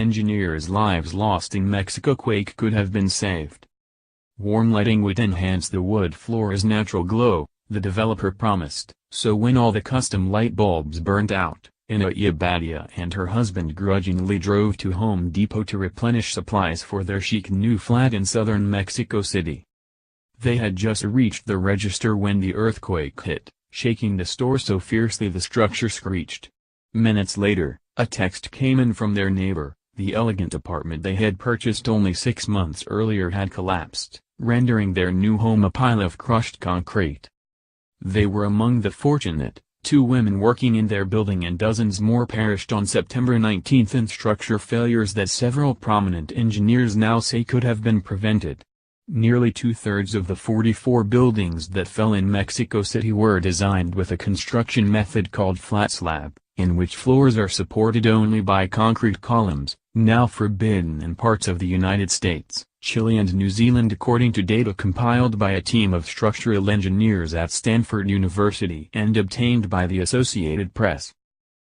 engineers' lives lost in Mexico quake could have been saved. Warm lighting would enhance the wood floor's natural glow, the developer promised, so when all the custom light bulbs burnt out, Anahi Abadia and her husband grudgingly drove to Home Depot to replenish supplies for their chic new flat in southern Mexico City. They had just reached the register when the earthquake hit, shaking the store so fiercely the structure screeched. Minutes later, a text came in from their neighbor. The elegant apartment they had purchased only 6 months earlier had collapsed, rendering their new home a pile of crushed concrete. They were among the fortunate. 2 women working in their building and dozens more perished on September 19 in structure failures that several prominent engineers now say could have been prevented. Nearly 2/3 of the 44 buildings that fell in Mexico City were designed with a construction method called flat slab, in which floors are supported only by concrete columns, now forbidden in parts of the United States, Chile and New Zealand according to data compiled by a team of structural engineers at Stanford University and obtained by the Associated Press.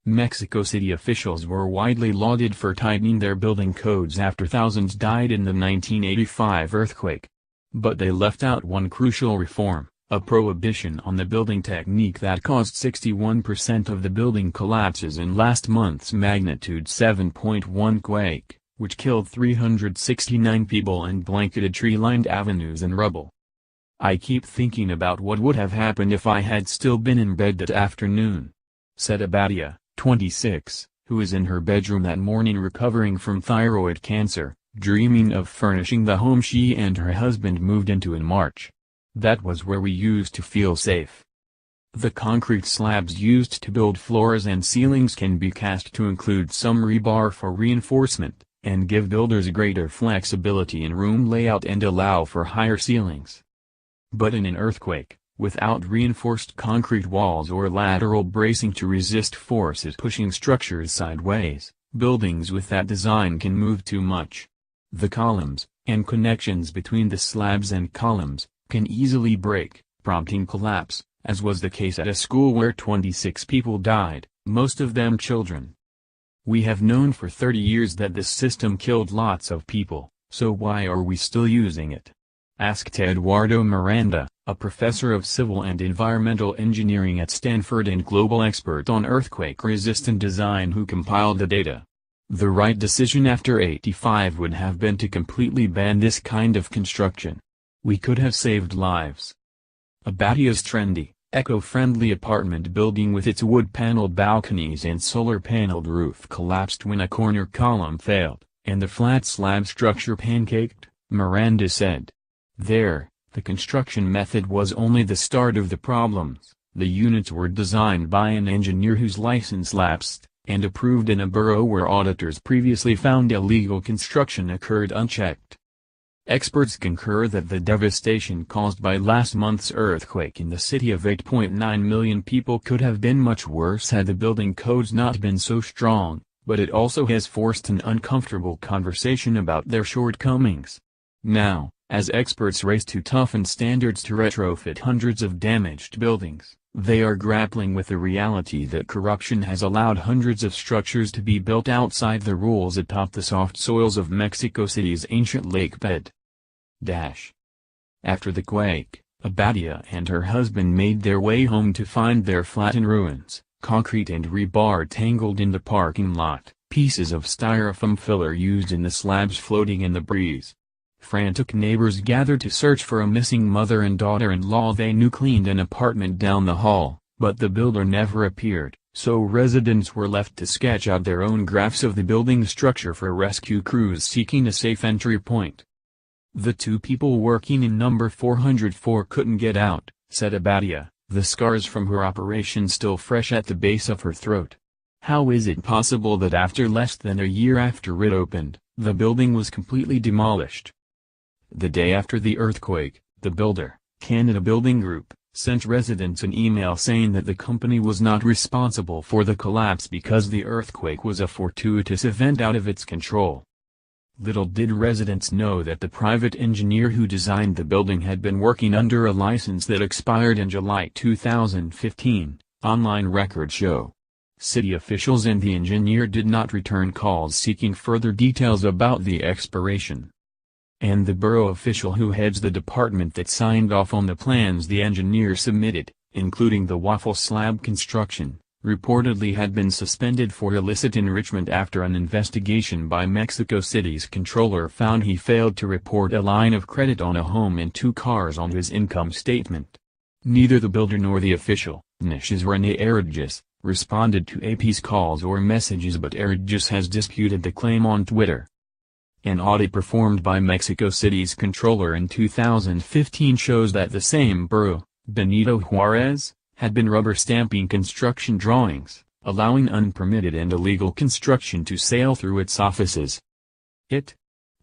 Mexico City officials were widely lauded for tightening their building codes after thousands died in the 1985 earthquake. But they left out one crucial reform, a prohibition on the building technique that caused 61% of the building collapses in last month's magnitude 7.1 quake, which killed 369 people and blanketed tree-lined avenues in rubble. "I keep thinking about what would have happened if I had still been in bed that afternoon," said Abadia, 26, who was in her bedroom that morning recovering from thyroid cancer, dreaming of furnishing the home she and her husband moved into in March. "That was where we used to feel safe." The concrete slabs used to build floors and ceilings can be cast to include some rebar for reinforcement, and give builders greater flexibility in room layout and allow for higher ceilings. But in an earthquake, without reinforced concrete walls or lateral bracing to resist forces pushing structures sideways, buildings with that design can move too much. The columns, and connections between the slabs and columns, can easily break, prompting collapse, as was the case at a school where 26 people died, most of them children. "We have known for 30 years that this system killed lots of people, so why are we still using it?" asked Eduardo Miranda, a professor of civil and environmental engineering at Stanford and global expert on earthquake-resistant design who compiled the data. "The right decision after 85 would have been to completely ban this kind of construction. We could have saved lives." Abadia's trendy, eco-friendly apartment building with its wood-paneled balconies and solar-paneled roof collapsed when a corner column failed, and the flat slab structure pancaked, Miranda said. The construction method was only the start of the problems. The units were designed by an engineer whose license lapsed, and approved in a borough where auditors previously found illegal construction occurred unchecked. Experts concur that the devastation caused by last month's earthquake in the city of 8.9 million people could have been much worse had the building codes not been so strong, but it also has forced an uncomfortable conversation about their shortcomings. Now, as experts race to toughen standards to retrofit hundreds of damaged buildings, they are grappling with the reality that corruption has allowed hundreds of structures to be built outside the rules atop the soft soils of Mexico City's ancient lake bed. After the quake, Abadia and her husband made their way home to find their flat in ruins, concrete and rebar tangled in the parking lot, pieces of styrofoam filler used in the slabs floating in the breeze. Frantic neighbors gathered to search for a missing mother and daughter-in-law they knew cleaned an apartment down the hall, but the builder never appeared, so residents were left to sketch out their own graphs of the building structure for rescue crews seeking a safe entry point. "The 2 people working in number 404 couldn't get out," said Abadia, the scars from her operation still fresh at the base of her throat. "How is it possible that after less than a year after it opened, the building was completely demolished?" The day after the earthquake, the builder, Canada Building Group, sent residents an email saying that the company was not responsible for the collapse because the earthquake was a fortuitous event out of its control. Little did residents know that the private engineer who designed the building had been working under a license that expired in July 2015, online records show. City officials and the engineer did not return calls seeking further details about the expiration. And the borough official who heads the department that signed off on the plans the engineer submitted, including the waffle slab construction, reportedly had been suspended for illicit enrichment after an investigation by Mexico City's controller found he failed to report a line of credit on a home and 2 cars on his income statement. Neither the builder nor the official, Anahi Abadia, responded to AP's calls or messages, but Abadia has disputed the claim on Twitter. An audit performed by Mexico City's controller in 2015 shows that the same borough, Benito Juarez, had been rubber-stamping construction drawings, allowing unpermitted and illegal construction to sail through its offices. It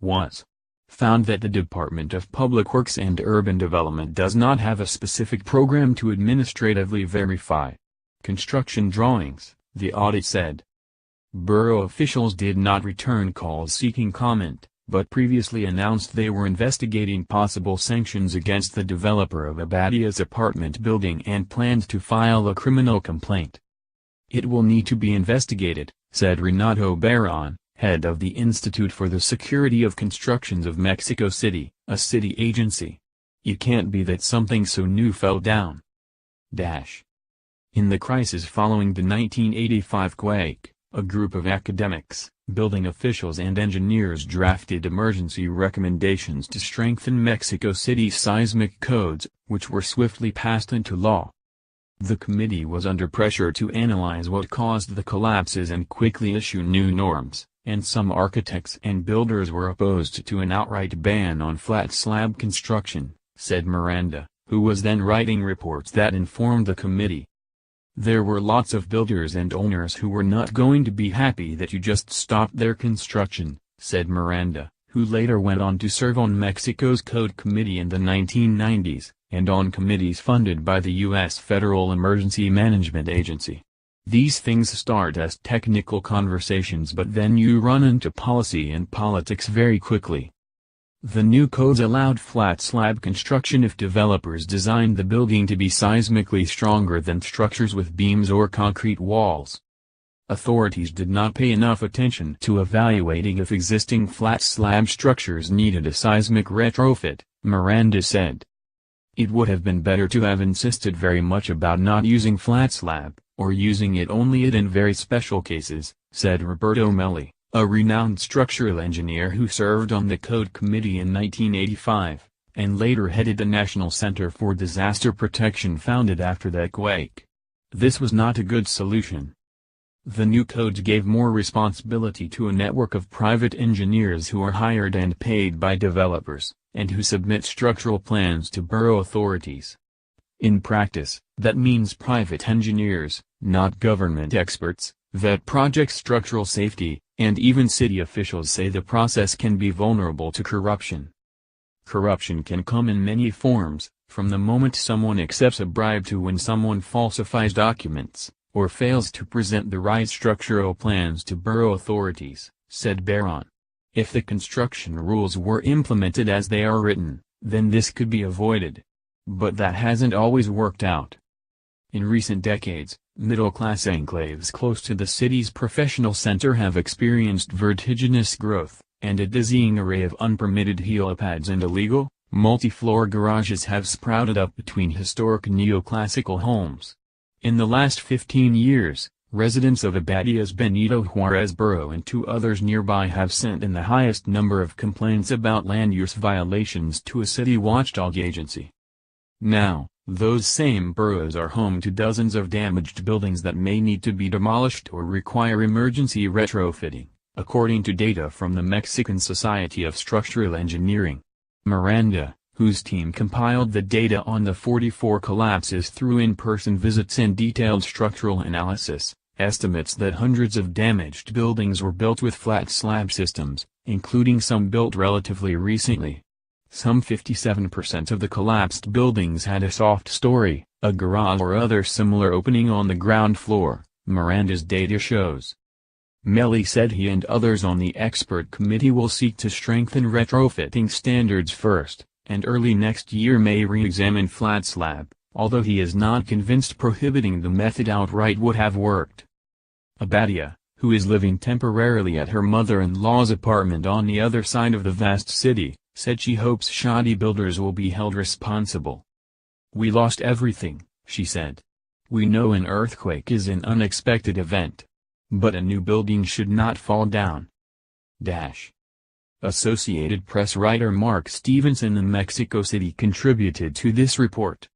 was found that the Department of Public Works and Urban Development does not have a specific program to administratively verify construction drawings, the audit said. Borough officials did not return calls seeking comment, but previously announced they were investigating possible sanctions against the developer of Abadia's apartment building and planned to file a criminal complaint. It will need to be investigated, said Renato Barron, head of the Institute for the Security of Constructions of Mexico City, a city agency. It can't be that something so new fell down. In the crisis following the 1985 quake, a group of academics, building officials and engineers drafted emergency recommendations to strengthen Mexico City's seismic codes, which were swiftly passed into law. The committee was under pressure to analyze what caused the collapses and quickly issue new norms, and some architects and builders were opposed to an outright ban on flat slab construction, said Miranda, who was then writing reports that informed the committee. There were lots of builders and owners who were not going to be happy that you just stopped their construction, said Miranda, who later went on to serve on Mexico's Code Committee in the 1990s, and on committees funded by the U.S. Federal Emergency Management Agency. These things start as technical conversations, but then you run into policy and politics very quickly. The new codes allowed flat slab construction if developers designed the building to be seismically stronger than structures with beams or concrete walls. Authorities did not pay enough attention to evaluating if existing flat slab structures needed a seismic retrofit, Miranda said. It would have been better to have insisted very much about not using flat slab, or using it only in very special cases, said Roberto Melli, a renowned structural engineer who served on the Code Committee in 1985, and later headed the National Center for Disaster Protection founded after that quake. This was not a good solution. The new codes gave more responsibility to a network of private engineers who are hired and paid by developers, and who submit structural plans to borough authorities. In practice, that means private engineers, not government experts, vet project structural safety, and even city officials say the process can be vulnerable to corruption. Corruption can come in many forms, from the moment someone accepts a bribe to when someone falsifies documents, or fails to present the right structural plans to borough authorities, said Barron. If the construction rules were implemented as they are written, then this could be avoided. But that hasn't always worked out. In recent decades, middle-class enclaves close to the city's professional center have experienced vertiginous growth, and a dizzying array of unpermitted helipads and illegal, multi-floor garages have sprouted up between historic neoclassical homes. In the last 15 years, residents of Abadia's Benito Juarez borough and 2 others nearby have sent in the highest number of complaints about land use violations to a city watchdog agency. Now, those same boroughs are home to dozens of damaged buildings that may need to be demolished or require emergency retrofitting, according to data from the Mexican Society of Structural Engineering. Miranda, whose team compiled the data on the 44 collapses through in-person visits and detailed structural analysis, estimates that hundreds of damaged buildings were built with flat slab systems, including some built relatively recently. Some 57% of the collapsed buildings had a soft story, a garage or other similar opening on the ground floor, Miranda's data shows. Melli said he and others on the expert committee will seek to strengthen retrofitting standards first, and early next year may re-examine flat slab, although he is not convinced prohibiting the method outright would have worked. Abadia, who is living temporarily at her mother-in-law's apartment on the other side of the vast city, said she hopes shoddy builders will be held responsible. "We lost everything," she said. "We know an earthquake is an unexpected event. But a new building should not fall down." Associated Press writer Mark Stevenson in Mexico City contributed to this report.